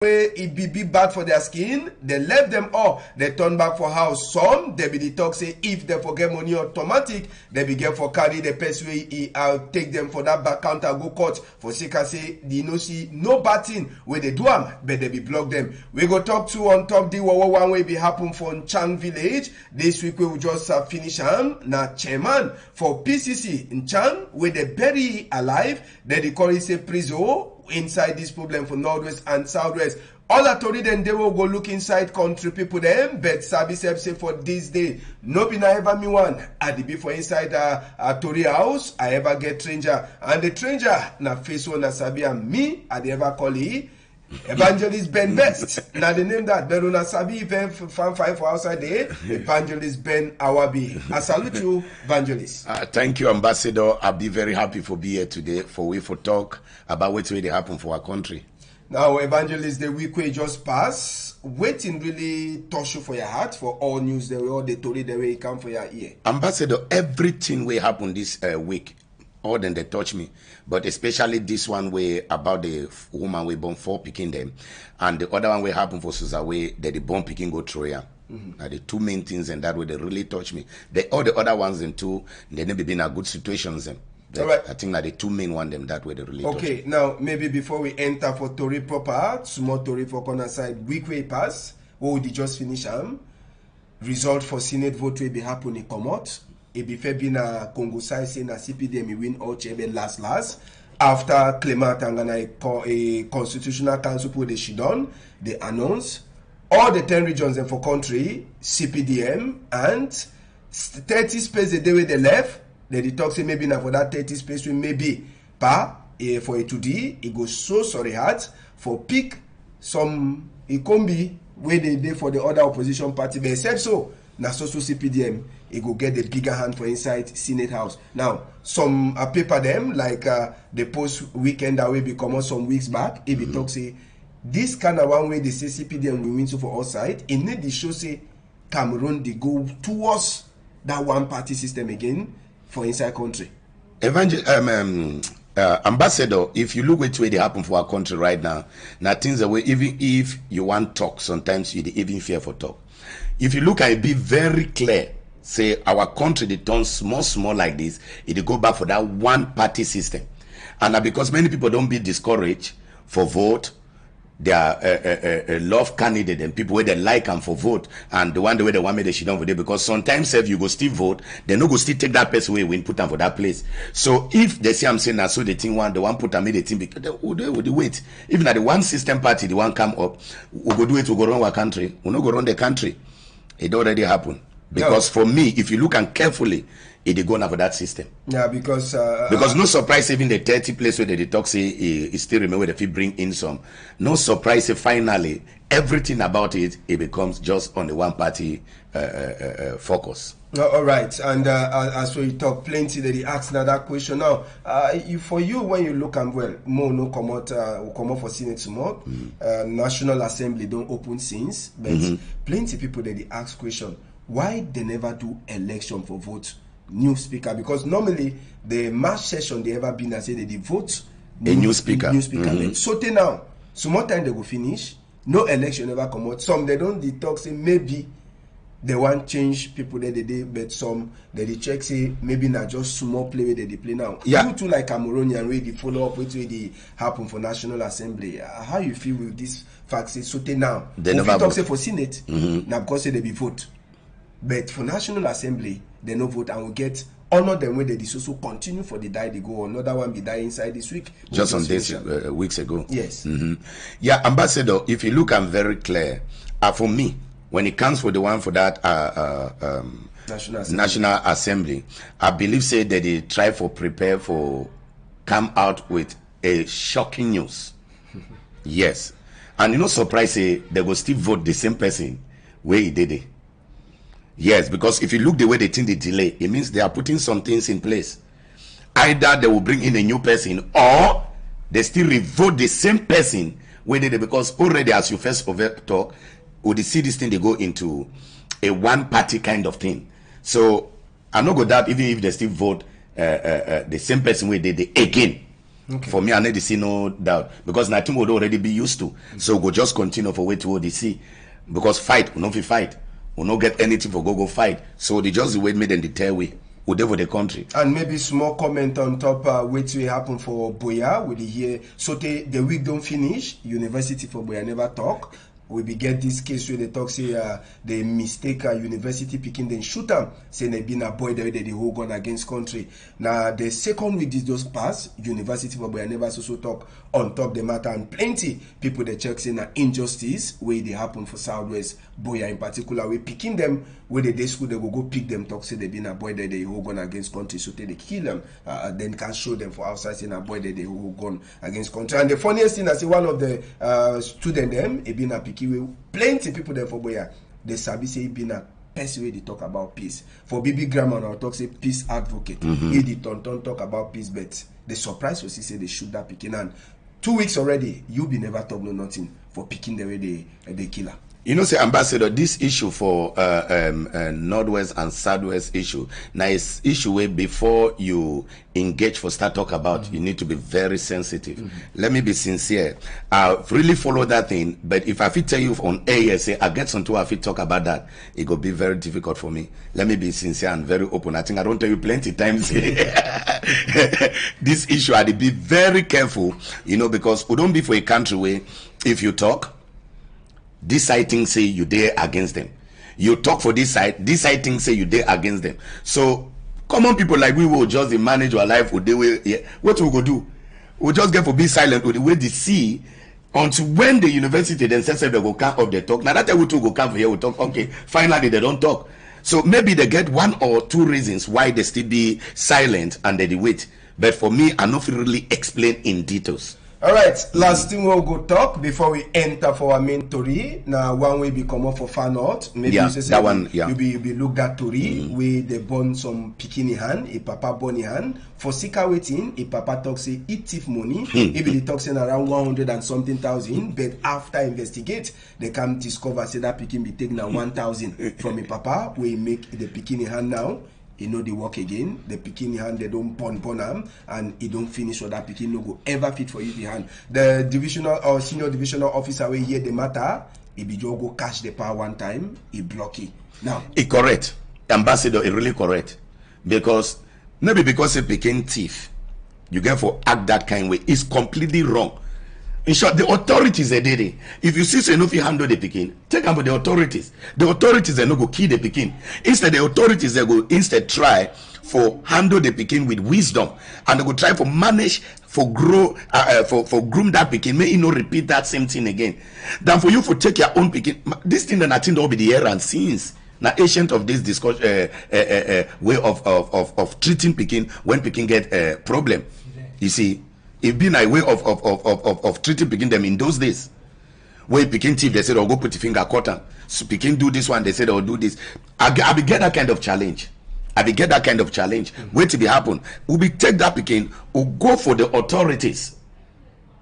way it be bad for their skin, they left them all, they turn back for house. Some they be the talk say if they forget money automatic, they be get for carry the person way I'll take them for that back counter go court for sake say they no see no bad thing where they do them, but they be block them. We go talk to on top the one way be happen for Chang village this week. We will just finish him na chairman for PCC in Chang where they bury alive. They call it say prison inside this problem for Northwest and Southwest. All authority then they will go look inside country people them, but Sabi say for this day, no be na ever me one. I the before inside a Tory house, I ever get stranger. And the stranger na face one na Sabi and me, I the ever call he Evangelist Ben Best. Now the name that Beruna Sabi fan five for outside there, Evangelist Ben Awabi. I salute you, Evangelist. Thank you, Ambassador. I'll be very happy for be here today for talk about what's really happen for our country. Now, Evangelist, the week we just pass, waiting really touch you for your heart for all news the way, all the story the way it come for your ear. Ambassador, everything will happen this week. All then they touch me, but especially this one way about the woman we born 4 picking them, and the other one will happen for Susa way that the born picking go through ya. Now the two main things and that way they really touch me. All the other ones them too, they never been a good situations them. All right. I think that the two main one them that way they really touch me. Now maybe before we enter for Tory proper, small Tory for corner side, week way pass, what would just finish result for Senate vote will be happening come out. It be fair being a Congo side saying a CPDM win all chebe last after Clement and a constitutional council put the shit on, they announce all the 10 regions and for country CPDM and 30 space the day where they left. They talk say maybe now for that 30 space we maybe for a 2D it goes so sorry hard for pick some combi where they did for the other opposition party. They said so. Now so CPDM it go get the bigger hand for inside Senate House. Now some paper them like the post weekend that will be come some weeks back. If it talk say this kind of one way they say CPDM will win so for outside. It need the show say Cameroon they go towards that one party system again for inside country. Ambassador, if you look at where they happen for our country right now, things the way even if you want talk, sometimes you even fear for talk. If you look at it, be very clear. Say our country they turn small like this, it go back for that one party system, and because many people don't be discouraged for vote, they are love candidate and people where they like them for vote, and the one the way they want me they should don't for them because sometimes if you go still vote, they no go still take that person away when put them for that place. So if they say I'm saying that so they think the one put them in the team because they would wait. Even at the one system party, the one come up, we go do it, we go run our country, we no go run the country. It already happened. Because for me, if you look and carefully, it go now for that system. Yeah, because no surprise even the 30 place where they talk say it still remember if you bring in some. No surprise finally everything about it becomes just on the one party focus. All right, and as we talk plenty, they ask now that question now. For you, when you look and well, more no come out for Senate tomorrow. National Assembly don't open since, but plenty people they ask question why they never do election for vote new speaker, because normally the March session they ever been and say they vote new speaker. So now, some more time they go finish, no election ever come out. Some they don't talk say maybe they want change people that they did, but some that they check say maybe not just small play where they play now. Yeah. You too like Cameroonian way they follow up with the happen for National Assembly. How you feel with this fact say so now? They never talk say for Senate now because say they be vote. But for National Assembly, they no vote and we get honor them when they so continue for the die they go. Another one be die inside this week. Just on this weeks ago. Yes. Yeah, Ambassador, if you look, I'm very clear. For me, when it comes for the one for that National Assembly, I believe say that they try for prepare for come out with a shocking news. Yes. And you know, surprise say they go still vote the same person where he did it. Yes, because if you look the way they think they delay, it means they are putting some things in place. Either they will bring in a new person or they still revote the same person where they because already as you first talk, would they see this thing they go into a one party kind of thing. So I not go doubt even if they still vote the same person where they again. Okay. For me, I need to see no doubt because nothing would already be used to. So go just continue for wait to the see because fight will not be fight. Will not get anything for go fight. So they just wait me then the tell way. Whatever the country. And maybe small comment on top what will happen for Boya. We hear so the week don't finish. University for Boya never talk. We be get this case where they talk say they mistake university picking then shoot them. Say they been a boy there they hold gun against country. Now the second week this just pass. University for Boya never also talk on top the matter and plenty people they check say na injustice where they happen for Southwest Boya in particular. We picking them where they school they go pick them talk say they been a boy there they hold gun against country so they kill them then can show them for outside saying a boy there they hold gun against country. And the funniest thing I see one of the student them it been a picky way plenty people there for Boya they sabi say it been a person way they talk about peace for BB grammar or talk say peace advocate he the ton talk about peace but the surprise was he say they shoot that picking and 2 weeks already you be never talk no nothing for picking the way they killer. You know, say Ambassador, this issue for Northwest and Southwest issue, now it's issue where before you engage for start talk about, you need to be very sensitive. Let me be sincere. I've really followed that thing, but if I fit tell you on air, say I get something I fit talk about that, it will be very difficult for me. Let me be sincere and very open. I think I don't tell you plenty times this issue. I be very careful, you know, because we don't be for a country where if you talk. This side thing say you dare against them. You talk for this side thing say you dare against them. So common people like we will just manage our life with the way. Yeah, what we go do? We'll just get for be silent with the way they see until when the university themselves they go come up they talk. Now that time we two go come for here we talk. Okay, finally they don't talk. So maybe they get 1 or 2 reasons why they still be silent and they wait. But for me, I not really explain in details. All right, last thing we'll go talk before we enter for our main story. Now, one way be come up for Far North. Maybe yeah, you say that one, yeah. You be look that story where they born some bikini hand, a papa bunny hand. For sika waiting, a papa talk say eat thief money. If they talk saying around 100 and something thousand, but after investigate, they come discover say that pikin be taking 1,000 from a papa. We make the bikini hand now. You know they work again. The picking hand they don't burn them and it don't finish so that picking no go ever fit for you the hand. The divisional or senior divisional officer will hear the matter. He be just go catch the power one time. He block it. Now it correct, Ambassador. It really correct because maybe because it became thief, you get for act that kind way. It's completely wrong. In short, the authorities they did it. If you see so enough you handle the picking, take them to the authorities. The authorities they no go kill the picking. Instead, the authorities they go instead try for handle the picking with wisdom, and they go try for manage for grow for groom that picking. May you not repeat that same thing again. Than for you for take your own picking. This thing that I think will be the error and sins. Now, ancient of this discussion way of treating picking when picking get problem. You see. It been a way of treating picking them in those days. Where picking thief, they said, "Oh, go put your finger cotton." So picking do this one, they said, "Oh, do this." I be get that kind of challenge. Wait till it happen. We be take that picking. We go for the authorities.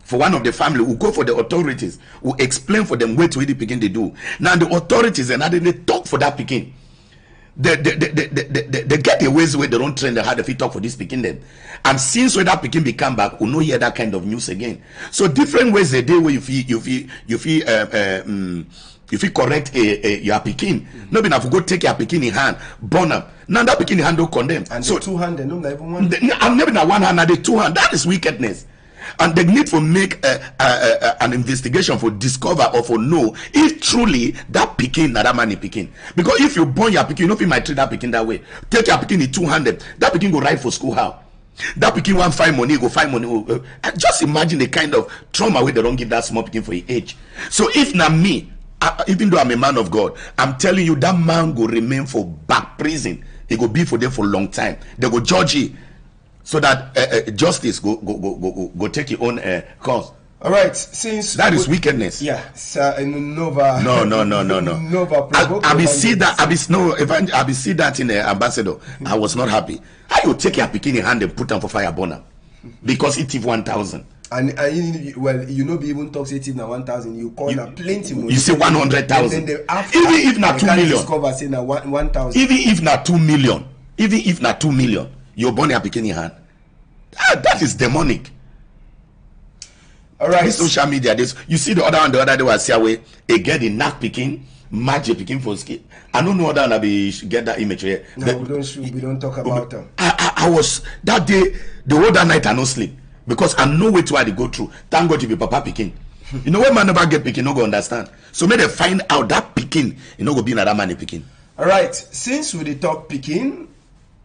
For one of the family, we go for the authorities. We explain for them what the picking they do. Now the authorities and they talk for that picking. They get the ways where they don't train the hard if you talk for this picking them. And since when that picking be come back, we no hear that kind of news again. So different ways they do where you feel correct your picking. No be enough to go take your picking in hand, burn them. Now that picking in hand don't condemn. And so the 2 hand, no even one. I'm never in 1 hand, and the 2 hand. That is wickedness. And they need to make an investigation for discover or for know if truly that picking that man is picking. Because if you burn your picking, you know if you might treat that picking that way. Take your picking in 200, that picking go right for school how? That picking want find money, go find money. Just imagine the kind of trauma where they don't give that small picking for your age. So if not me, even though I'm a man of God, I'm telling you that man go remain for back prison. He go be for them for a long time. They go judge you. So that justice go take your own course. All right, since that is wickedness. Yeah, Nova. No. Nova. I be see that in the Ambassador. I was not happy. How you take your bikini hand and put them for fire burner because it is 1,000. And well, you know, be even talk say now 1,000. You call na plenty money. You say 100,000. Even if not 2 million. Discover say na 1,000. Even if not 2 million. You burn your bikini hand. That is demonic. All right. This social media, this you see the other day was here where a get the knack picking, magic picking for ski. I don't know that be get that image here. No, we don't talk about them. I was that day, the whole that night I no sleep because I know which way they go through. Thank God to be papa picking. You know when man never get picking, no go understand. So may they find out that picking, you know go be another man picking. All right, since we talk picking,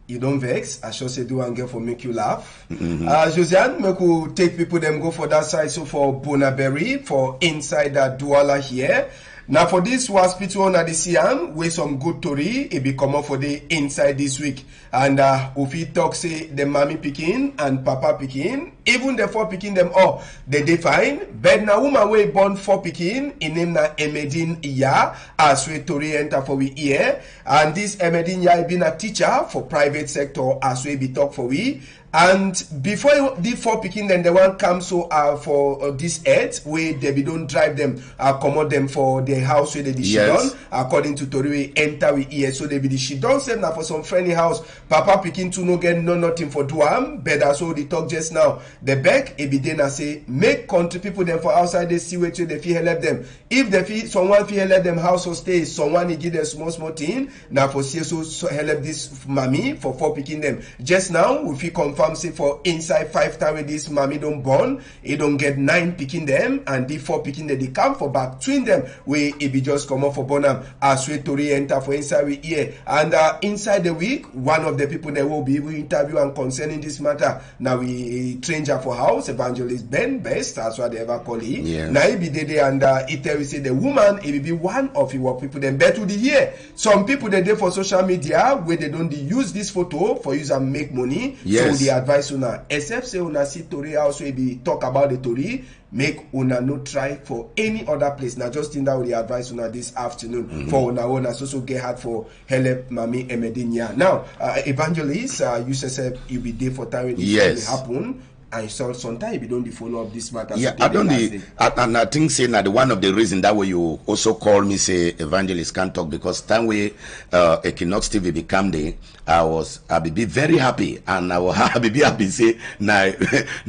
you don't vex. I should say do and get for make you laugh. Josiane, make we take people them go for that side. So for Bonaberry, for inside that Douala here. Now for this hospital on the Siam, with some good story, it be come up for the inside this week. And if we talk say the mommy picking and papa picking, even the 4 picking them all, they fine. But now woman way born 4 picking, in name na Emedine Iya, as we Tori enter for we here. And this Emedine Iya been a teacher for private sector as we be talk for we. And before the 4 picking, then the one comes so for this earth where they don't drive them, commode them for their house where they the Yes. shidon. According to Tori, we enter we here, so they be the shidon same now for some friendly house. Papa picking to no get no nothing for duam, but that's what they talk just now. The back it be then I say make country people them for outside they see where they feel help them. If they feel someone feel help them house or stay, someone he give them small thing. Now for see so help this mommy for 4 picking them. Just now we feel confirm say for inside 5 times with this mommy don't born, it don't get 9 picking them, and the 4 picking that they come for back twin them where it be just come up for bonam as we Tori enter for inside we here. And inside the week, one of the people that will be we interview and concerning this matter. Now we stranger for house evangelist Ben Best, that's what they ever call him. Yes. Now he be there and it tell we say the woman it will be one of your people them bet to the year. Some people they there for social media where they don't use this photo for use and make money. Yes. So they advise una, except say una see Tori also be talk about the Tori, make una no try for any other place. Now just in that we advise una this afternoon for una so get hard for help Mami Emedinia. Now evangelist, you said you be there for time when this Yes. happen. And so sometimes you don't follow up this matter. Yeah, so I don't and I think say that one of the reason that way you also call me say evangelist can't talk because time we Equinoxe TV become the I be very happy and I will be happy say now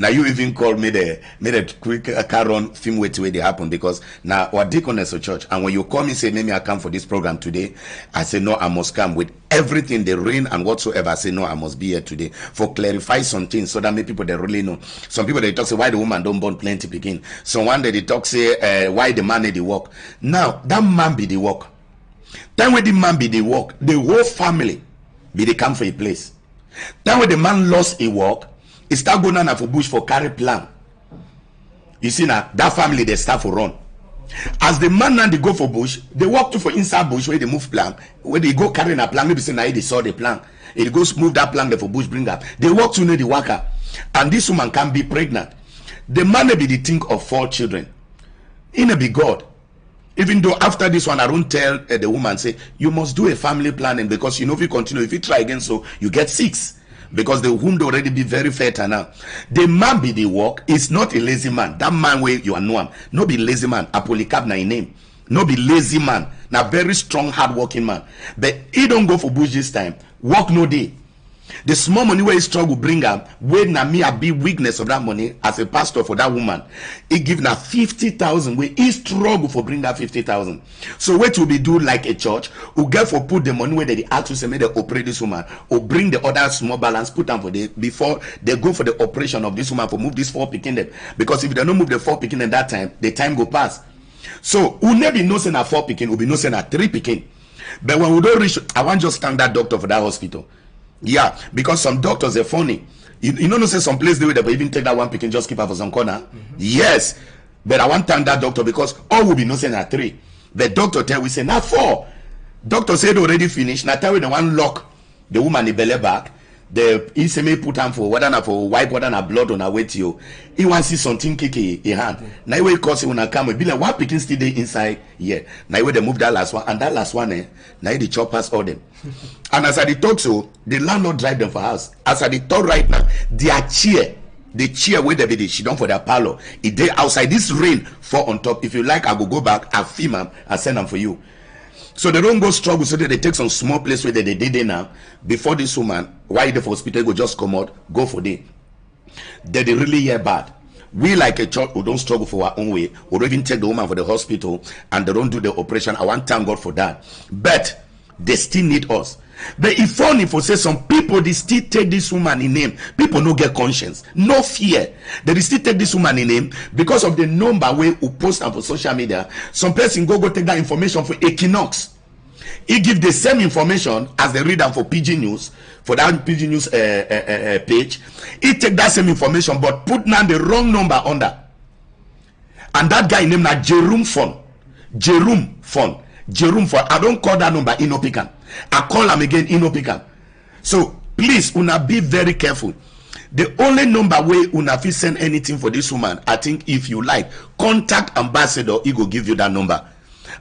you even call me the quick car run film way to where they happen because now our deaconess of church and when you call me say maybe I come for this program today I say no I must come with everything the rain and whatsoever I say no I must be here today for clarify some things so that many people they really know. Some people they talk say why the woman don't born plenty begin. Someone they talk say why the man need the work. Now that man be the work. Then when the man be the work, the whole family be they come for a place. Then when the man lost a work, he start going on for bush for carry plan. You see now that family they start for run. As the man and they go for bush, they walk to for inside bush where they move plan. Where they go carrying a plan, maybe say now they saw the plan. It goes move that plan there for bush bring up. They walk to near the worker. And this woman can be pregnant. The man may be the think of 4 children. He may be God. Even though after this one, I don't tell the woman, say, you must do a family planning because you know if you continue, if you try again, so you get 6. Because the womb already be very fertile now. The man be the work is not a lazy man. That man where you are know him. No be lazy man. Apolycarp na in name. No be lazy man. Now very strong, hard-working man. But he don't go for bush this time. Work no day. The small money where he struggle bring up, where na me a big weakness of that money as a pastor for that woman, he give na 50,000 where he struggle for bring that 50,000. So what will be do like a church who get for put the money where they ask to say may they operate this woman or bring the other small balance put them for the before they go for the operation of this woman for move this 4 picking them because if they don't move the 4 picking at that time the time go pass. So who never know say na 4 picking will be no say na 3 picking. But when we don't reach, I want just thank that doctor for that hospital. Yeah, because some doctors are funny. You know, say some place they will even take that 1 pick and just keep her for some corner. Yes, but I want to thank that doctor because all will be no saying at 3. The doctor tell we say not 4. Doctor said already finished. Now tell we the one lock the woman the belly back. The he put on for whether not for wipe whether not blood on her way to you. He want see something kick in hand. Now we cause when I come we be like what picking still there inside here. Now we they move that last one and that last one now the choppers all them. And as I did talk so the landlord drive them for house. As I did talk right now their chair. The chair where they be she done for their parlor. If they outside this rain fall on top. If you like I go back I film them and send them for you. So they don't go struggle, so that they take some small place where they did there now. Before this woman, why the hospital go just come out, go for them. They really hear bad. We like a church who don't struggle for our own way, or even take the woman for the hospital and they don't do the operation. I want to thank God for that. But they still need us. But if only for say some people they still take this woman in name, people no get conscience, no fear. They still take this woman in name because of the number way who post them for social media. Some person go take that information for Equinoxe. He give the same information as they read them for Pidgin News, for that Pidgin News page. He take that same information but put now the wrong number under. And that guy named na Jerome Fon. Jerome Fon. Jerome Fon. I don't call that number Inopican. I call him again Inopican. So please, una be very careful. The only number way una fit send anything for this woman, I think if you like, contact ambassador, he go give you that number.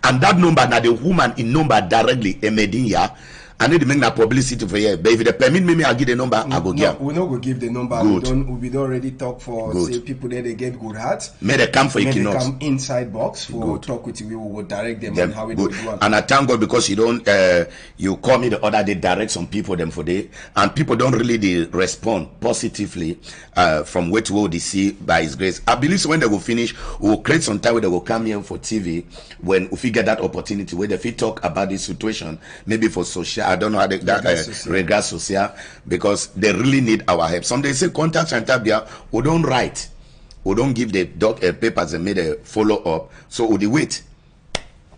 And that number now the woman in number directly Emedinya. I need to make that publicity for you. But if they permit me, I'll give the number. I go give. We not go give the number. Good. We don't already talk for say people there they get good heart. May they come for Equinoxe. May they come inside box for talk with you. We will direct them on how we do it. And I thank God because you don't you call me the other day, direct some people them for day, and people don't really respond positively from what they see by His grace. I believe so when they will finish, we will create some time where they will come here for TV when if we get that opportunity where they talk about this situation, maybe for social. I don't know how that regard social because they really need our help. Some they say contact Chantabia, we don't write, we don't give the papers and made a follow up, so we wait.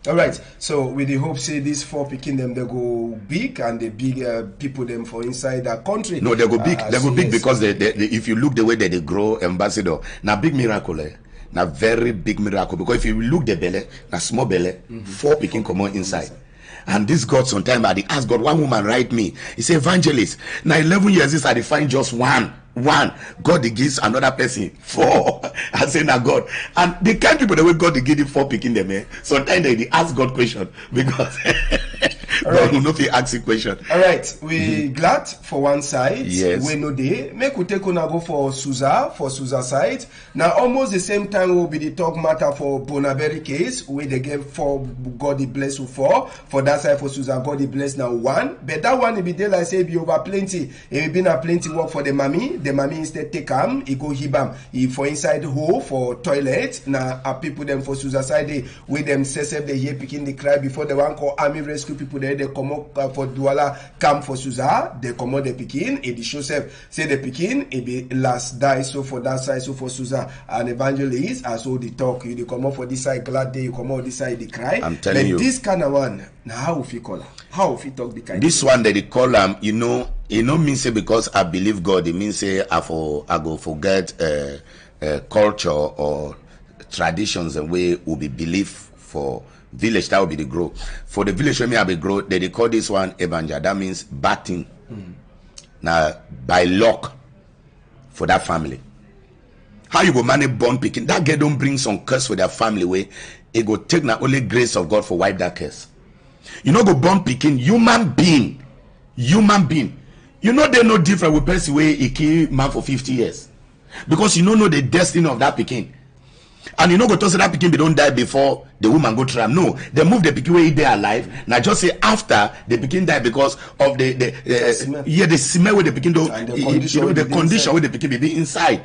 All right, so with the hope say these 4 picking them they go big and the big people them for inside that country. No, they go big. They go big because they if you look the way that they grow, ambassador, now big miracle. Now very big miracle because if you look the belly, now small belly, 4 picking come on inside. And this God sometimes I ask God, one woman write me. He say, evangelist, now 11 years this I find just one. God he gives another person 4. I say now God. And the kind of people that way God they give you 4 picking them, sometimes they ask God question because God will not be asking question. All right, we glad for one side. Yes. We know they make we take on go for Susa side. Now almost the same time will be the talk matter for Bonaberry case where they gave 4 God he bless you 4 for that side for Susa God he bless now 1. But that one it be there like say be over plenty. It be na plenty work for the mommy. The mommy instead take him, he go hibam. He for inside hole for toilet. Now people them for Susa side they with them say they hear picking the cry before the one call army rescue people there they come up for Douala camp for Susa. They come out the picking. It show self say the picking it be last die so for that side so for Susa and evangelist as all the talk you they come up for this side glad day you come out this side they cry. I'm telling you this kind of one now how if you call her? How if you talk the kind this one that they call them you know mean say because I believe God it means say I go forget culture or traditions and way will be belief for village that will be the growth for the village where me have a growth they call this one evangel that means batting now by luck for that family. How you go manage born picking that girl don't bring some curse for their family way it go take not only grace of God for wipe that curse. You know go born picking human being you know they no different with person way he kill man for 50 years because you don't know the destiny of that picking. And you know go to say that pikin they don't die before the woman go tram. No, they move the pikin where they alive. Now just say after the pikin die because of the smell where the pikin do the condition where the pikin be inside.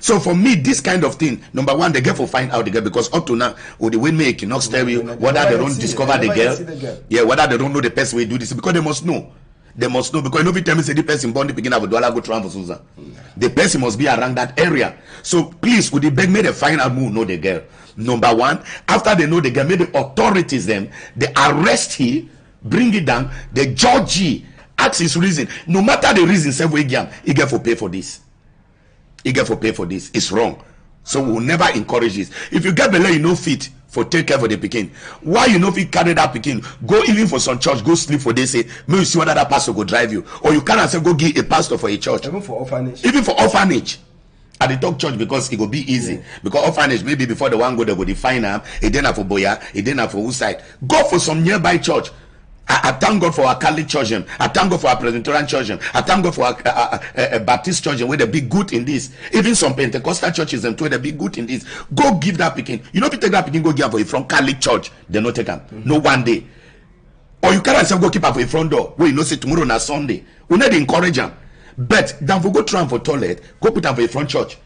So for me, this kind of thing, number one, they get for find out the girl because up to now, the way me cannot tell you whether they don't discover the girl. Yeah, whether they don't know the person will do this because they must know. They must know because every time you say the person born the beginning of a dollar go tram for Susan. The person must be around that area. So please, would they beg me to find out who know the girl? Number one, after they know the girl, make the authorities them, they arrest he, bring it down, they judge he, ask his reason. No matter the reason, say we get he get for pay for this. He get for pay for this. It's wrong. So we will never encourage this. If you get belay, you know fit for take care for the pikin. Why you know if you carry that pikin, go even for some church, go sleep for they say, may you see whether that pastor go drive you. Or you cannot say go give a pastor for a church. Even for orphanage. Even for orphanage. At the talk church because it will be easy. Yeah. Because orphanage maybe before the one go they go define them, it didn't for Boya, it didn't for whose side. Go for some nearby church. I thank God for our Catholic church. I thank God for our Presbyterian church. I thank God for our Baptist church where they be good in this. Even some Pentecostal churches and where they be good in this. Go give that picking. You know if you take that picking, go give for you from Catholic church. They not take them. No one day. Or you can't say go keep up for your front door. Where you know say tomorrow na Sunday. We need to encourage them. But then for go try for toilet, go put them for your front church.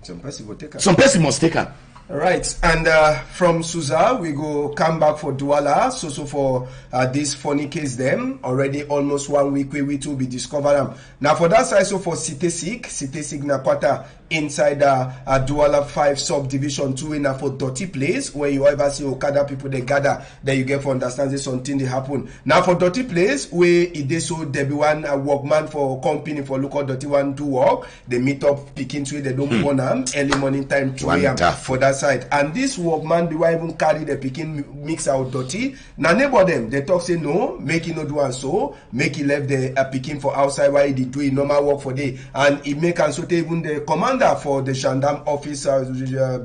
Some person will take her. Some person must take her. Right, and from Suza, we go come back for Douala. So for this funny case, them already almost 1 week we to be discovered them. Now for that side, so for Cité na quarter inside Douala 5 subdivision 2 in for dirty place where you ever see Okada people they gather, then you get for understand this something they happen. Now for dirty place where it is so there be one workman for company for local dirty one do work, they meet up picking to they don't burn them early morning time 2 a.m. for that side. And this workman be why even carry the picking mix out dirty. Now neighbor them they talk say no, make it not do and so, make it left the picking for outside while they do normal work for day, and it make and so even the commander for the gendarme office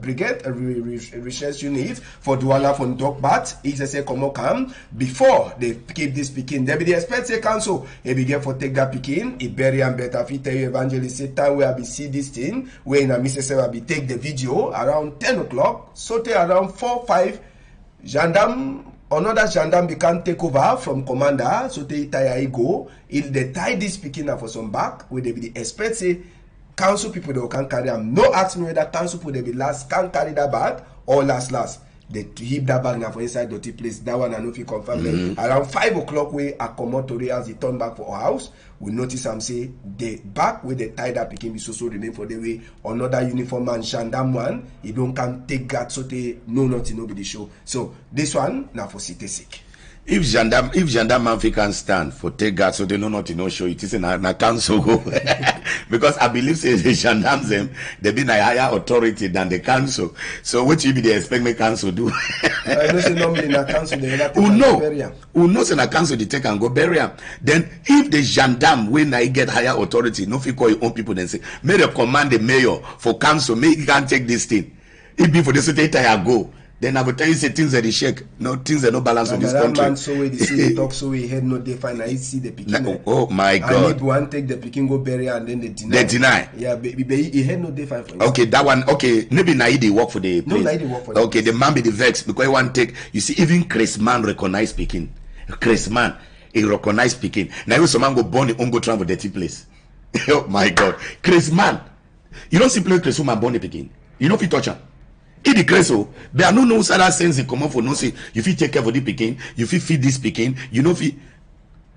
brigade research unit for Douala for dog bat. He say come come before they keep this picking. They be the expect say council he be get for take that picking. He bury and better fit tell you evangelist say time where I be see this thing where in a Mrs. I be take the video around 10 o'clock. So take around 4-5 gendarme. Another gendarme be can take over from commander. So they tie go. If they tie this picking for some back where they be the expect say council people they can carry them. No ask me whether council people they be last can carry that bag or last. They heap that bag now for inside dirty place. That one I know if you confirm. Around 5 o'clock we are commodity as he turn back for our house. We notice I'm say the back where they tie that picking be so remain for the way another uniform man gendarme one. He don't can take that so they know nothing no be the show. So this one now for city sick. If gendarme man can stand for take guard so they know not to know show it is na council go because I believe say the gendarmes them they be a higher authority than the council. So what you be they expect me council do? I know say normally na council they have to who knows in a council they take and go bury him. Then if the gendarme when I get higher authority, no fit call your own people then say may they command the mayor for council, may he can't take this thing. If be for the state I go. Then I will tell you say things that they shake, no things that no balance on this country. Man so way they see the talk so way head no they find I see the picking. Oh my God! And if one take the picking go bury and then they deny. They deny. Yeah, baby, he head no they find for. Okay, that one. Okay, maybe now they work for the place. No, now they work for. Okay, the man be the vex because one take. You see, even Chris man recognize picking. Chris man, he recognize picking. Now if some man go born, he won't go try for dirty place. Oh my God, Chris man, you don't simply Chris woman born the picking. You know if you touch him. It the crazy, there are no other sense in common for no say you fit take care of the picking, you fit feed this picking, you know fit.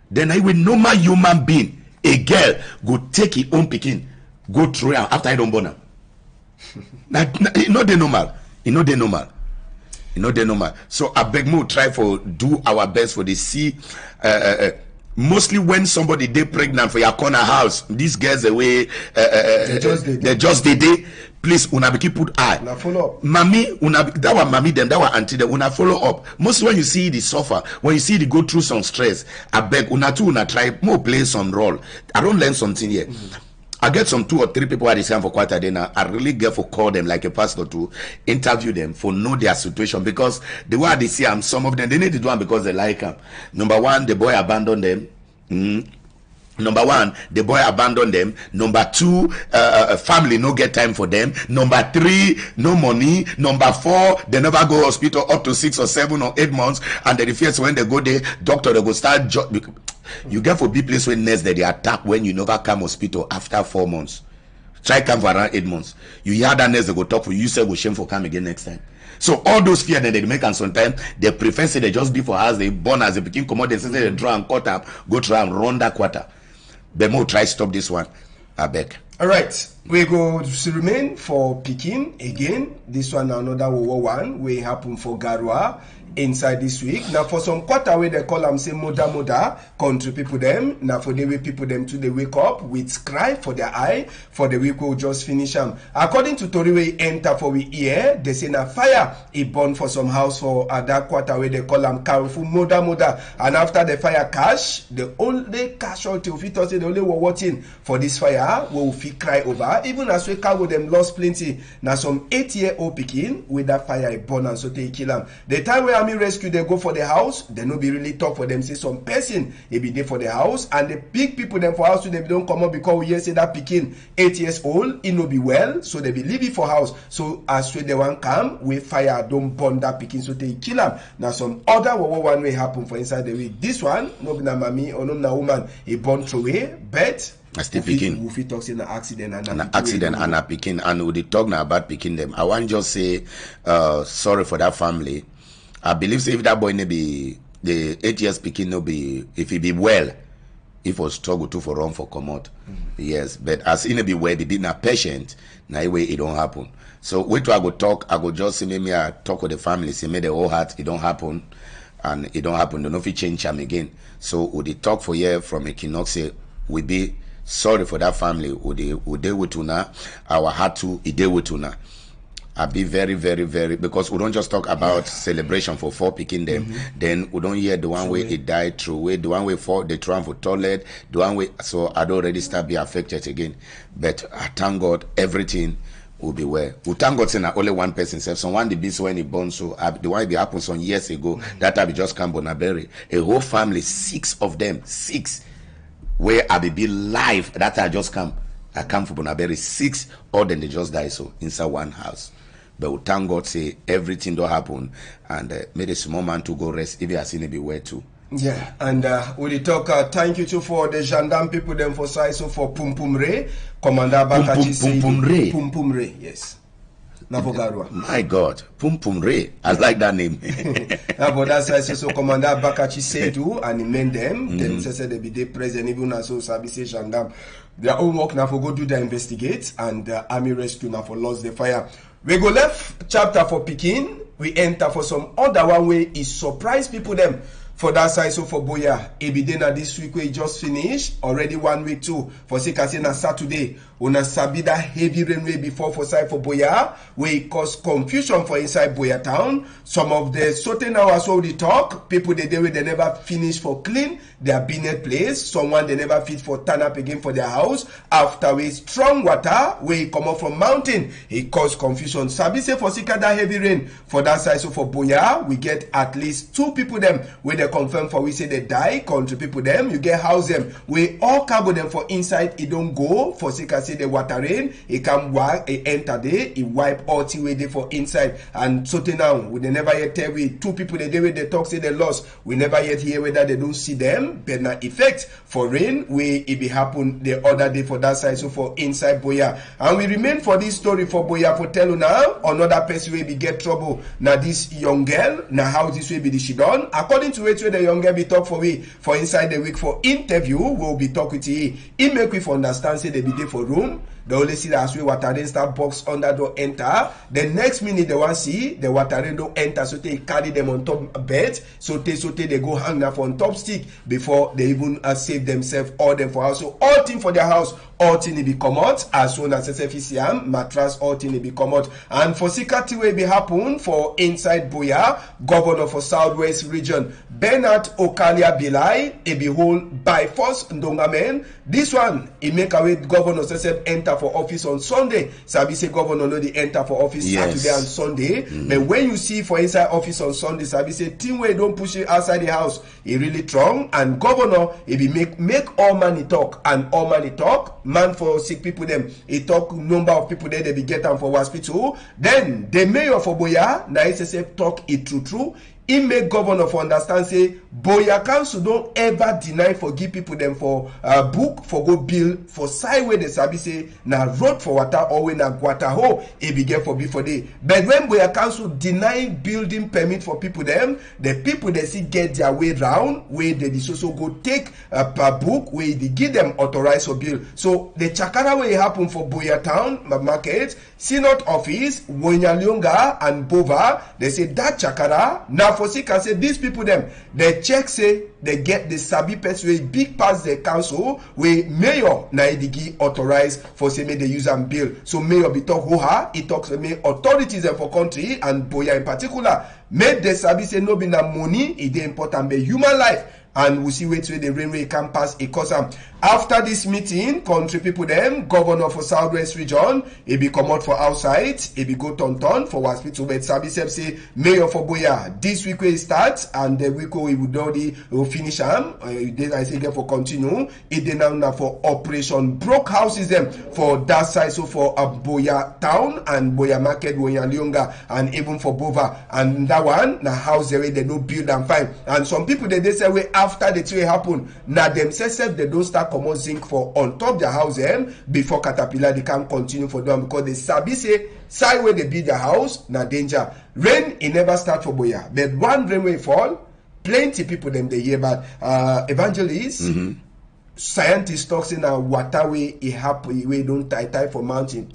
Then I will normal human being, a girl go take his own picking, go through her after I don't born her. It not the normal. It not the normal. It not the normal. So I beg more try for do our best for the see. Mostly when somebody they pregnant for your corner house, these girls away they just they please una be keep put eye. Una follow up. Mommy, una that one mommy them, that one auntie them, una follow up. Most when you see the suffer, when you see the go through some stress, I beg una too una try more play some role. I don't learn something here. I get some 2 or 3 people at the time for quite a day now. I really get for call them like a pastor to interview them for know their situation because the way they see them, some of them they need to do them because they like them. Number one, the boy abandoned them. Number one, the boy abandoned them. Number two, family no get time for them. Number 3, no money. Number 4, they never go hospital up to 6 or 7 or 8 months. And then the first when they go there, doctor they go start. You get for big place when nurse that they attack when you never come hospital after 4 months. Try come for around 8 months. You hear that nurse they go talk for you, say go shame for come again next time. So all those fear that they make and sometimes they prefer say they just be for us, they born as they begin come out, they say they draw and cut up, go try and run that quarter. But more try stop this one. I beg. All right, we go to remain for Pekin again. This one another one we happen for Garua inside this week. Now for some quarter way they call them say moda country people them. Now for the way people them to they wake up with cry for their eye for the week will just finish them. According to Tori we enter for we ear, they say na fire it burn for some house for that quarter way they call them careful moda and after the fire cash the only casualty of it say the only were watching for this fire will fit cry over even as we cargo them lost plenty. Now some 8-year-old Pekin with that fire it burn and so they kill them. The time where army rescue they go for the house, they no be really talk for them say some person e be there for the house, and the big people them for house too, they don't come up because we hear say that pikin 8 years old, he no be well, so they be leaving for house. So as soon they want come, we fire don't burn that pikin, so they kill him. Now some other one way happen for inside the week. This one no be na mommy or no na woman he born through away, but still picking. We fit talk say an accident and a picking, and we talk now about picking them. I want just say sorry for that family. I believe say if that boy no be the 8 years picking no be, if he be well, if was struggle to for run for come out. Yes, but as in be well, they be not patient. Now way it don't happen. So wait till I go talk. I go just say maybe I talk with the family. Say maybe the whole heart it don't happen, and it don't happen. Don't know if it change them again. So would they talk for year from Equinoxe? We be sorry for that family. Would they with una? Our heart to it they with una. I be very, very, very, because we don't just talk about celebration for 4 picking them. Then we don't hear the one way it died through way, the one way for the tram for toilet, the one way. So I'd already start be affected again. But I thank God everything will be well. We thank God saying only one person said someone the beast when he born. So the one it happened some years ago that I be just come Bonaberry. A whole family, 6 of them, 6 where I be live that I just come. I come from Bonaberry, 6 or then they just die so inside one house. But we thank God say everything don't happen, and made a small man to go rest if he has seen it be well too. Yeah, and we talk thank you too for the gendarme people them for so for Pum Pum Ray, Commander Bakachi say Pum Pum Ray, yes. Navogarwa. My God, Pum Pum Ray. I like that name. But that's why so Commander Bakachi say too, and he meant them. Them say they be there present even as so sabi say gendarme. Their own work now for go do the investigate, and army rescue now for lost the fire. We go left chapter for Pekin. We enter for some other one way is surprise people them for that side. So for Boya, Ebidena this week we just finished already 1 week too. For Sekasena Saturday, una sabi that heavy rainway before for side for Boya, we cause confusion for inside Boya town. Some of the certain hours so they talk, people they never finish for clean their binet place. Someone they never fit for turn up again for their house. After we strong water, we come up from mountain, it cause confusion. Sabi say for Sika that heavy rain for that side. So for Boya, we get at least 2 people them where they confirm for we say they die, country people them, you get house them. We all cargo them for inside, it don't go for Sika say the water rain, it come walk, it enter there, it wipe all the way there for inside. And so now we never yet tell we 2 people they they talk say they lost. We never yet hear whether they don't see them, but now effect for rain we it be happen the other day for that side. So for inside Boya. And we remain for this story for Boya for tell you now another person will be get trouble. Now this young girl, now how this will be the she done. According to it, the young girl be talk for we for inside the week for interview, we'll be talk with he. He make we for understand say they be there for room. They only see that as we water rain start box under door enter. The next minute they want see the water rain don't enter, so they carry them on top bed. So they go hang up on top stick before they even save themselves all them for house. So all thing for their house, all thing be come out as soon as SFCM mattress, all thing be come out. And for Sikati will be happen for inside Boya, governor for Southwest region Bernard Okalia Bilai, a behold by force Ndongamen. This one he make away governor SFCM enter for office on Sunday. Sabi say governor no they enter for office Saturday and Sunday. But when you see for inside office on Sunday, Sabi say team way don't push it outside the house. He really strong, and governor he be make all money talk, and all money talk. Man for sick people them he talk number of people there they be get them for hospital. Then the mayor for Boya na SSF talk it true. He make governor for understand say Boya Council don't ever deny for give people them for book for go bill for side where they sabi say na road for water or when na guata ho e be get for before day. But when Boya Council deny building permit for people them, the people they see get their way round where they so go take per book where they give them authorized for bill. So the chakara way happen for Boya town market, Synod office, Wonyalionga and Bova, they say that chakara now for Sika say these people them they check say they get the sabi person wey big pass the council wey mayor na idigi authorized for say make they use and bill. So mayor be talk hoha, he talks me authorities for country and Boya in particular Make the sabi say no be na money, it dey important, but human life. And we see wait the railway can pass a cause. After this meeting, country people them, governor for Southwest region, he be come out for outside, he be go turn for hospital. But Sabi say mayor for Boya this week will start and the week we would already finish them. I say again for continue. It then now for operation broke houses them for that side. So for Boya town and Boya market, Boya Lyonga, and even for Bova and that one na house they no build and fine. And some people they say we after the trade happen, now themselves they don't start common zinc for on top their house before caterpillar they can continue for them because they sabi say side where they build their house na danger. Rain it never start for Boya, but one rain will fall, plenty people them they hear about evangelists. Scientists talks in a water way it happen we don't tie for mountain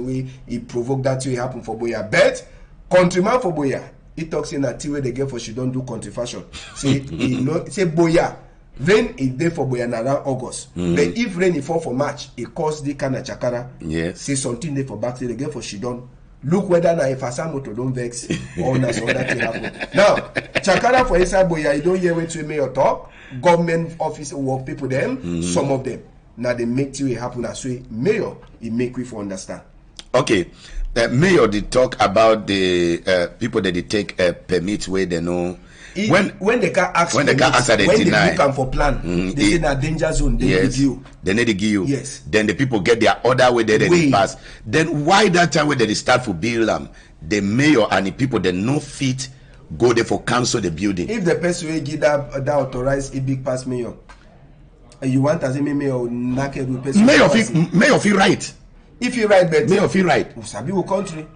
way it provoke that way happen for Boya. But countryman for Boya, it talks in a tea where they get for she don't do country fashion. Say say Boya, rain is there for Boya around August. But if rain is fall for March, it cause the kind of chakara. Yes. Say something there for back, say they get for she don't. Look whether na if Asamoto don't vex or na so that thing happen. Now, chakara for inside Boya, you don't hear when to mayor talk. Government office work people them, some of them. Now they make it happen as way. Mayor, it make we for understand. Okay. Mayor did talk about the people that they take permits where they know when they can't ask when they deny. They book for plan, they say na danger zone. They need to give you. They need to give you. Yes. Then the people get their order where they pass. Then why that time when they start for build them, the mayor and the people that no fit go there for cancel the building. If the person will give that authorized a big pass mayor, you want as a mayor naked with person. Mayor feel right. If you write better, Mayor feel right. Sabi will country.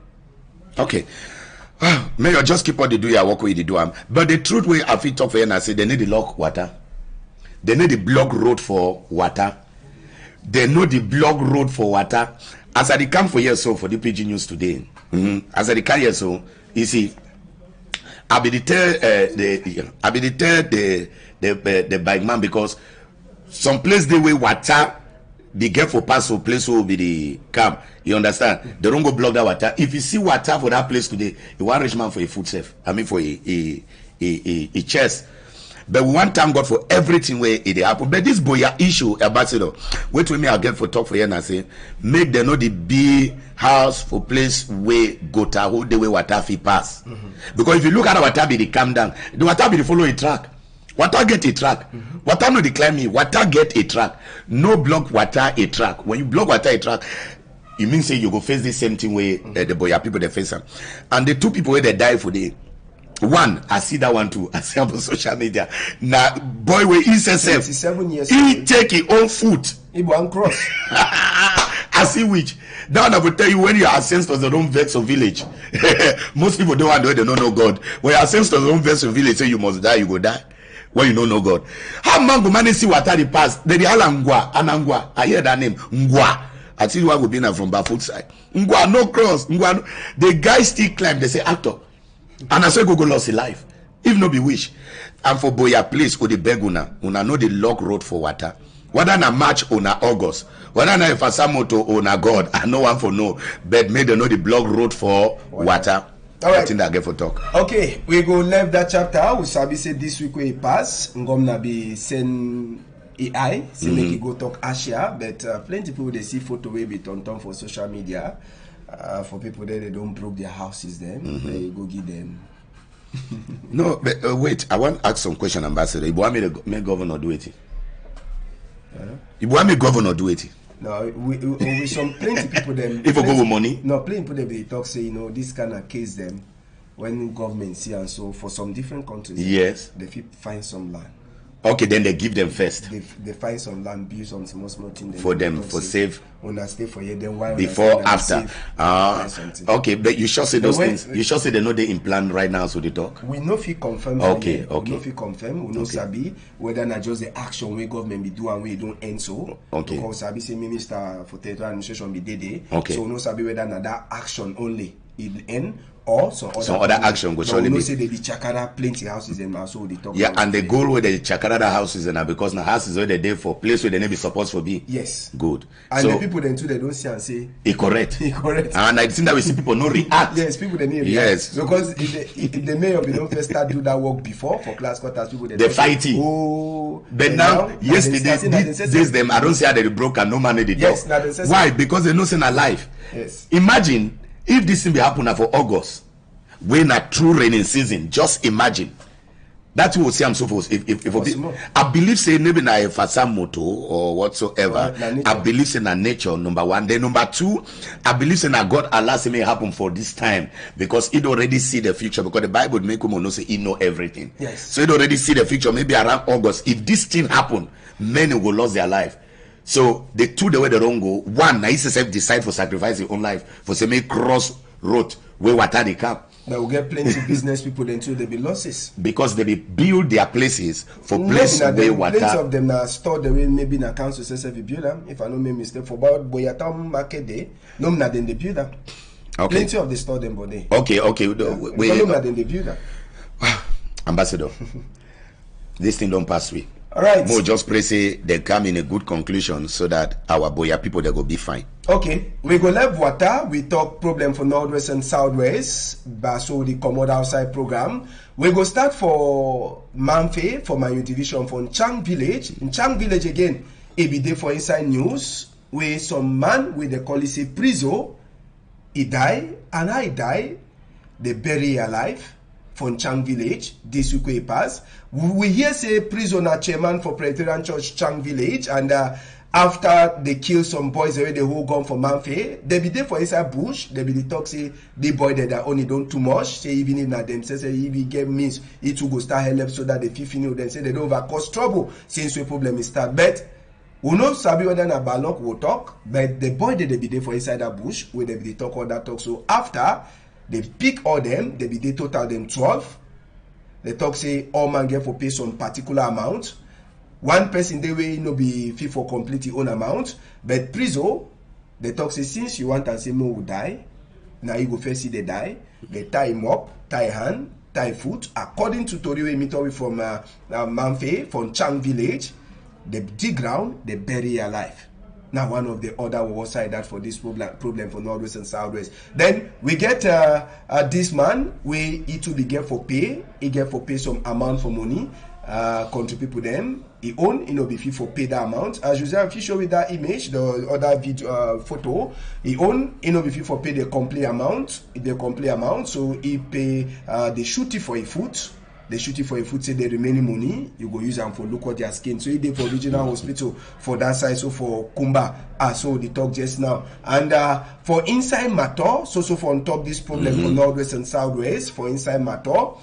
Okay. Mayor just keep on the do your work with the do am. But the truth way I feel talk for you and I say they need the lock water. They need the block road for water. They know the block road for water. As I come for years so for the Pidgin news today. As I come here so, you see, I be the bike man because some place they way water. Be careful pass for place will be the camp. You understand? They don't go block that water. If you see water for that place today, you want rich man for a food safe. I mean for a chest. But we want thank God for everything where it happen. But this Boya issue, ambassador, wait with me, I'll get for talk for you and I say, make them know the big house for place where go to hold the way water fi pass. Because if you look at the water be the calm down, the water be the follow a track. Water get a track. Water no decline me. Water get a track. No block water a track. When you block water a track, you mean say you go face the same thing where the Boya people they face them. And the two people where they die for the one, I see that one too. I see on social media. Now boy where he says 27 years he take his own foot. He won't cross. I see which. Now I will tell you when your ancestors don't vex a village. Most people don't know they don't know God. When your ancestors don't vex a village, say you must die, you go die. When you don't know God. How man go manage see water the pass? They Ngwa, Anangwa. I hear that name. Ngwa. I tell you what will be now from Bafoot side. Ngwa, no cross. Ngwa, no. The guy still climb. They say actor. And I say go lost his life. If no be wish. And for Boya place, go the beg una know the lock road for water. Whether na March or na August. Whether na Ifasamoto or na God. I know one for no. But may they know the block road for water. All right. I think that get for talk. Okay, we go left that chapter. We sabi say this week we pass. Ngom na be send AI. Say make it go talk Asia. But plenty people they see photo we be turn for social media. For people there they don't broke their houses. Then they go give them. No, but wait. I want to ask some question, Ambassador. You want me to make governor do it? You want me governor do it? No, we some plenty people them. If I go with money? No, plenty people they talk say this kind of case them when government see and so for some different countries. Yes. They find some land. Okay, then they give them first. They find some land, build some small thing for them for save. When I stay for you, then why before after? Okay, but you should say those things. You should say they know they in plan right now, so they talk. We know if you confirm. Okay. We know if you confirm. We know sabi whether not just the action we government be do and we don't end so. Okay. Because sabi say minister for territorial administration be there. Okay. So we know sabi whether not that action only it end or some other action go surely be. Say they be chakara plenty houses and also they talk. Yeah, and the goal where the chakara houses and because the house is where they for place where they never be supposed to be. Yes. Good. And so, the people then too they don't see and say it correct. It correct. And I think that we see people no react. Yes, people they need react. Yes. Because if the mayor we don't first start do that work before for class quarters, people they fighting. Oh, but now yesterday this them I don't see how they broke and no man they yes, talk. Why? Because they know saying alive. Yes. Imagine if this thing be happen for August, when a true raining season, just imagine. That will see I'm so forth. If I believe say maybe na a fasam moto or whatsoever. I believe say na nature number one. Then number two, I believe say na God Allah say may happen for this time because it already see the future because the Bible make him know say he know everything. Yes. So it already see the future. Maybe around August, if this thing happen, many will lose their life. So the two the way they don't go. One, na himself decide for sacrifice his own life for say make cross road where water they come. Now we get plenty business people then too they be losses because they be build their places for places where water. Plenty of them are stored the way maybe in a council says if you build them. If I don't make mistake for about Boyatam market day, no na then they build them. Okay. Plenty of the store them body. Okay. No na then they build them. Ambassador, this thing don't pass we. All right. More just pray say they come in a good conclusion so that our Boya people they go be fine. Okay, we go left water. We talk problem for Northwest and Southwest. So the Commode outside program. We go start for Manfe for my division for Chang Village. In Chang Village again, it be there for inside news. Where some man with the call say Prizo, he die and I die. They bury alive from Chang Village. This week we pass. We hear say prisoner chairman for Presbyterian Church Chang Village and. After they kill some boys away, they whole gone for Manfe. They be there for inside bush. They be the talk say the boy that are only done too much. Say even if not them say if he get means it will go start help so that the 15 them say they don't over cause trouble since the problem is start. But we know sabi whether na balok will talk. But the boy that they be there for inside that bush where they be talk all that talk. So after they pick all them, they be there total them 12. They talk say all man get for pay some particular amount. One person they will no be fit for complete his own amount, but Prizo, they talk say since you want and say no will die, now you go first see they die, they tie him up, tie hand, tie foot, according to Toriwe Mitori from Manfe, from Chang Village, they dig ground, they bury alive. Now one of the other will side that for this problem for Northwest and Southwest. Then we get this man, we he to be get for pay, he get for pay some amount for money. Country people them he own be fit for pay that amount as usual. If you show with that image the other video photo he own be fit for pay the complete amount so he pay the shooty for a foot. They shoot it for a food, say the remaining money, you go use them for look at their skin. So he did for regional hospital for that side, so for Kumba, so the talk just now. And for inside Mato, so for on top this problem for Northwest and Southwest, for inside Mato,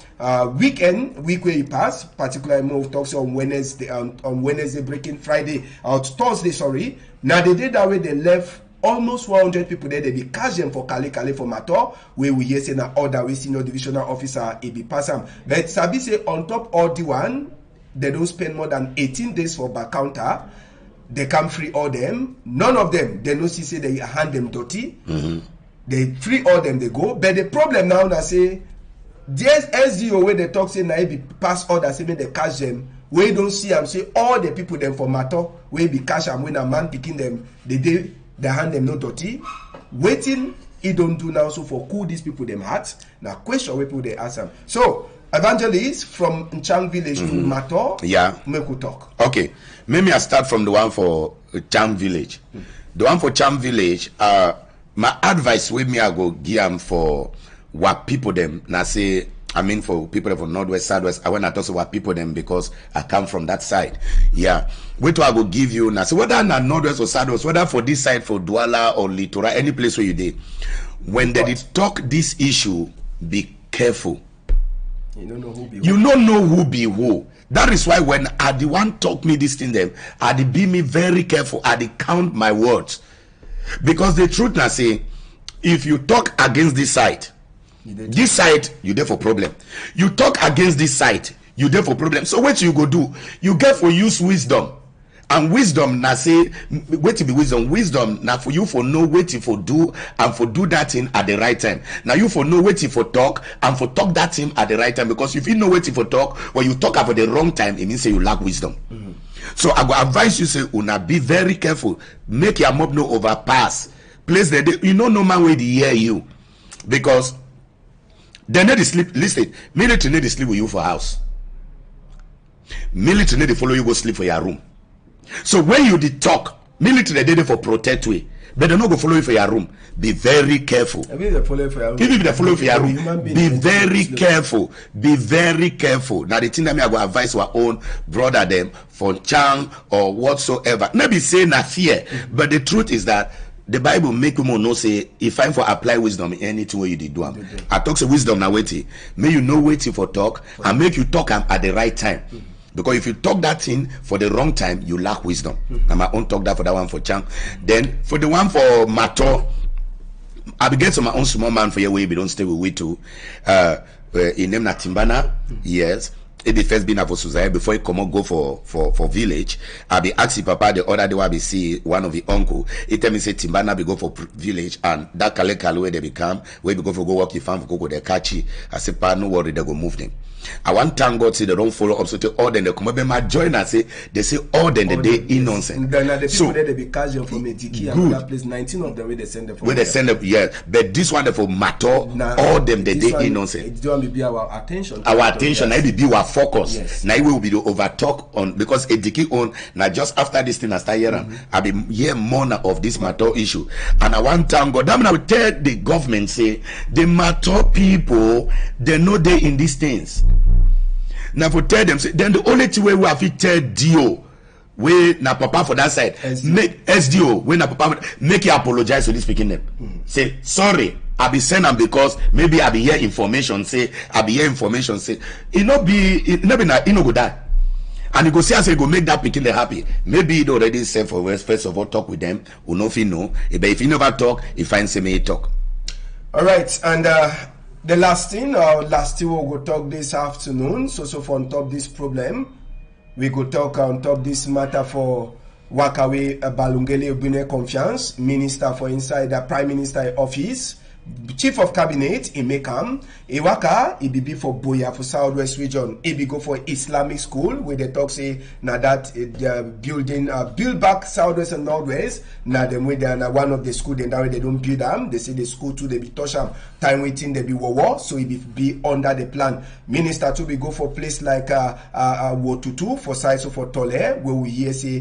week where he pass, particularly more talks on Wednesday breaking Friday, out Thursday, sorry. Now they did that way, they left almost 100 people there. They be catch them for Kale for Mato, where we hear say na order we senior divisional officer e be pass am. But Sabi say on top all the one, they don't spend more than 18 days for back counter. They come free all them. None of them they no see say they hand them dirty. They free all them they go. But the problem now na say there's SDO where they talk say na e be pass order say make they catch them. We don't see am say all the people them for Mato we be catch am when a man picking them they hand them no dirty. Waiting, he don't do now. So for cool these people them heart. Now question where people they ask them. So evangelist from Chang Village to Mato. Yeah. Make we talk. Okay. Maybe I start from the one for Chang Village. The one for Chang Village. My advice with me I go give them for what people them now say. I mean for people from Northwest, Southwest, I want to talk about people them because I come from that side. Yeah. Wait till I go give you now. So whether na Northwest or Southwest, whether for this side for Douala or Litora, any place where you did, when they did talk this issue, be careful. You don't know who be who. You don't know who be who. That is why when I the one talk me this thing them, I the be me very careful. I the count my words. Because the truth now say, if you talk against this side, you there for problem. You talk against this side, you there for problem. So what you go do? You get for use wisdom And wisdom na say wetin be wisdom. Wisdom na for you for know wetin for do and for do that thing at the right time. Now you for know wetin for talk and for talk that thing at the right time. Because if you know wetin for talk when you talk about the wrong time, it means say you lack wisdom. So I go advise you, say una be very careful. Make your mouth no overpass. Place the you know no man will hear you, because they need to sleep. Listen, military need to sleep with you for house. Military need to follow you go sleep for your room. So when you did talk, military they did for protect way, but they not go follow you for your room. Be very careful. Even if they follow you for your room, even if they follow you for your room, be very careful. Be very careful. Now the thing that me I go advise our own brother them for charm or whatsoever. Not be saying na fear, but the truth is that the Bible make you know say if I'm for apply wisdom in anything where you did do. I talk say wisdom now waiting. May you know waiting for talk and make you talk at the right time. Because if you talk that thing for the wrong time, you lack wisdom. And my own talk that for that one for Chang. Then for the one for Mato, I be get to my own small man for your way, we don't stay with we too. In name na Timbana, yes. It be first been for Suzai before he come out go for village. I be asking Papa the other day I be see one of the uncle. He tell me say Timbana be go for village and that kale where they become where we go for go work the farm for go they catch it. I say pa no worry they go move them. I want thank God say they don't follow up so to all then they come up my join and say they say all then the day innocent. Then the people there they be casual from Mediki and that place 19 of them where they send them from. Where they send them, yeah. But this one for Mato, all them the day innocent. It don't be our attention. Our attention, now it be our focus. Yes. Now it will be the over talk on because Ediki on now just after this thing I start hearing, I be hear more of this Mato issue. And I want thank God. That mean I will tell the government say the Mato people they know they in these things. Now for tell them say then the only thing way we have to tell Dio we na papa for that side make SDO when na papa make you apologize to this speaking them. Say sorry I be send them because maybe I be hear information say it no be na it no go die. And you go see as you go make that picking them happy. Maybe it already said for West first of all talk with them. Who know if you know. But if you never talk, you find say me talk. All right, and the last thing we'll go talk this afternoon. So for on top this problem, we go talk on top this matter for Wakawe Balungele Obune Confiance, Minister for Inside the Prime Minister Office, Chief of Cabinet in Mekam, Iwaka, Ibibi for Boya for Southwest Region, Ibi go for Islamic School, where they talk say now that they're building build back Southwest and Northwest, now them way they are one of the school, then that way they don't build them, they say the school too, they be touch them, time waiting, they be war, so it be under the plan. Minister too, we go for place like Wotutu for side so for Tole, where we hear say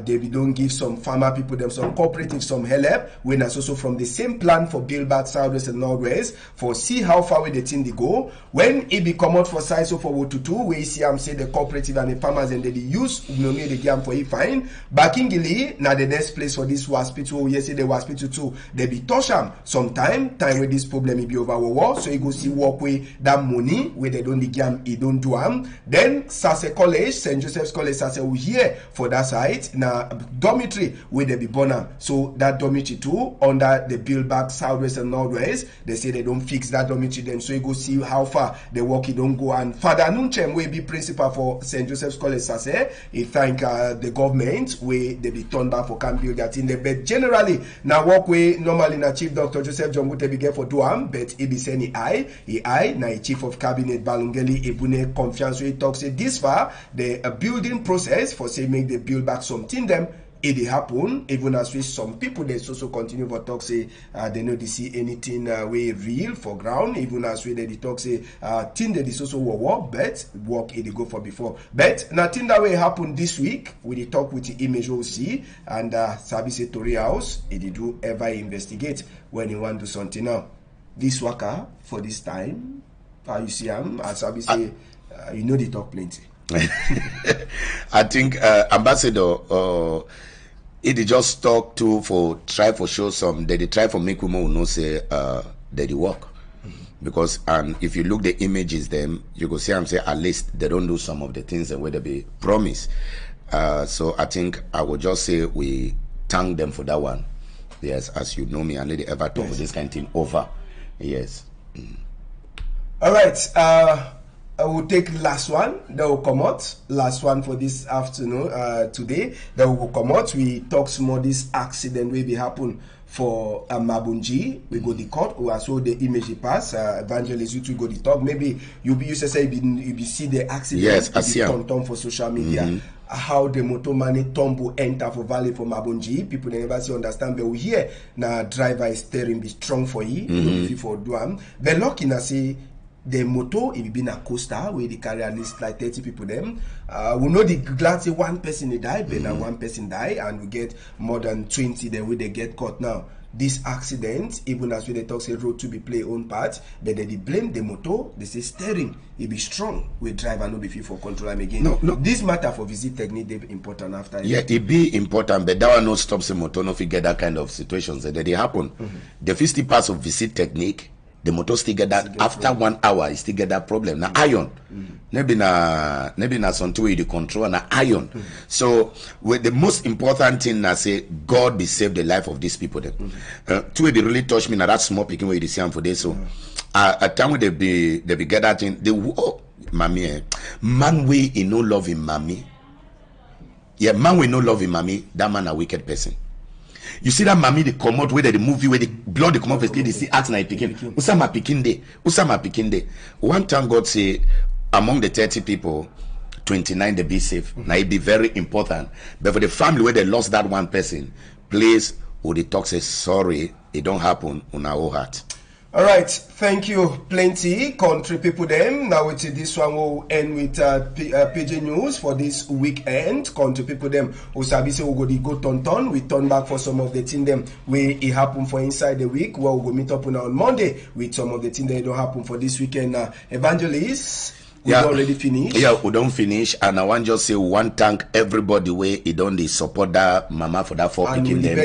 they don't give some farmer people them some cooperatives some help, when that's also from the same plan for build back Southwest and Northwest for see how far away the thing they go. When it be come out for size so for Wotutu, we see say the cooperative and the farmers and they use no need the game for it fine. Back in Gili, now the next place for this hospital, we say the hospital too, they be touch them sometime with this problem it be over war. So you go see walk with that money where they don't the game, it don't do them. Then Sase College, St. Joseph's College, Sase we here for that site. Now dormitory where they be born. So that dormitory too under the build back Southwest and Northwest, they say they don't fix that dormitory then, so you go see how far the work it don't go. And Father Nunchem will be principal for St. Joseph's College Sase. He thank the government where they be turned back for camp build that in the bed. Generally, now work way normally na Chief Dr. Joseph John Gute be get for Duam, but he be saying I na Chief of Cabinet Balungeli Ebune Confiance we talk say this far the building process for say make the build back something them. It happen even as we some people they also continue for talk say they know they see anything way real for ground even as we they talk say thing that is also war but work it go for before but nothing that way happen this week we they talk with the image OC and Sabise Tori House it do ever investigate when you want to do something now this worker for this time you see as Sabise you know they talk plenty. I think Ambassador it just talk to for try for show some they try for make women who know say that they work because and if you look the images them you go see them say at least they don't do some of the things that where they be promised. So I think I would just say we thank them for that one. Yes, as you know me and lady ever talk with this kind of thing over. Yes. All right. I will take last one that will come out. Last one for this afternoon, today. That will come out. We talk some more this accident will be happen for Mabunji. We go the court. We also the image pass. Evangelist, you go the talk. Maybe you say you see the accident. Yes, I see. Turn for social media. How the motor money tumble enter for Valley for Mabunji. People they never see understand. But we hear now driver is steering be strong for you. If for do but lucky na say. The motor, if it be a coaster where they carry at least like 30 people them, we know the glad say one person they die, but now one person die, and we get more than 20 then where they get caught now. This accident, even as we they talk say road to be play own part, but they blame the motor, they say steering, it be strong, we drive and no be fit for control them again. No. This matter for visit technique they be important after it. Yeah, it be important, but that one no stops the motor, no get that kind of situations that they happen. The 50 parts of visit technique. The motor still get that after 1 hour, it still get that problem. Now iron, maybe na something way the control na iron. So with the most important thing I say, God be save the life of these people. Them, two way they really touch me now. That small picking where you see them for this. So at time when they be get that thing, they mommy, man we in no love in mommy. Yeah, man we no love in mommy. That man a wicked person. You see that mommy they come out where the movie where the blood they come out they see act na picking. Usama picking day. One time God say among the 30 people, 29 they be safe. Now it be very important. But for the family where they lost that one person, please, would the talk say sorry, it don't happen on our heart. All right, thank you, plenty country people. Them now with this one will end with Pidgin news for this weekend. Country people them Usabi say we go turn. We turn back for some of the thing them where it happen for inside the week. Where we go meet up on Monday with some of the thing that don't happen for this weekend. Evangelist. We already finished. Yeah, we don't finish, and I want just say one thank everybody where it don't they support that mama for that for picking them.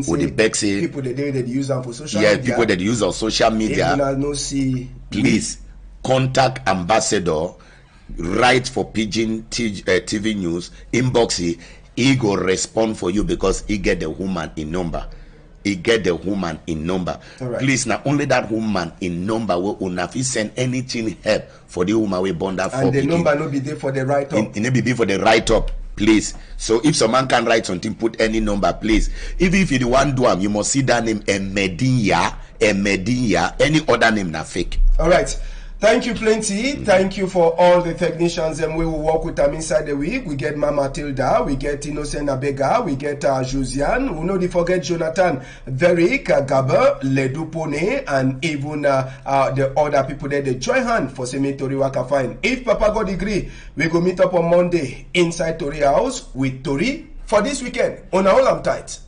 With the beg say people that use them for social media. Yeah, people that use on social media. No see. Please contact ambassador. Write for Pidgin TV news inbox. He go respond for you because he get the woman in number. He get the woman in number. Right. Please, now only that woman in number will if he send anything help for the woman we bond that for. And the number no be there for the write up. It no be there for the write up, please. So if someone can write something, put any number, please. Even if you want do you must see that name Emedinya, any other name na fake. All right. Thank you, plenty. Thank you for all the technicians and we will work with them inside the week. We get Mama Tilda, we get Innocent Abega, we get Josiane, we know they forget Jonathan, Verick, Gaber, Ledupone, and even the other people there. They join hand for Tori Waka Fine. If Papa God agree, we go meet up on Monday inside Tori House with Tori for this weekend. On all I'm tight.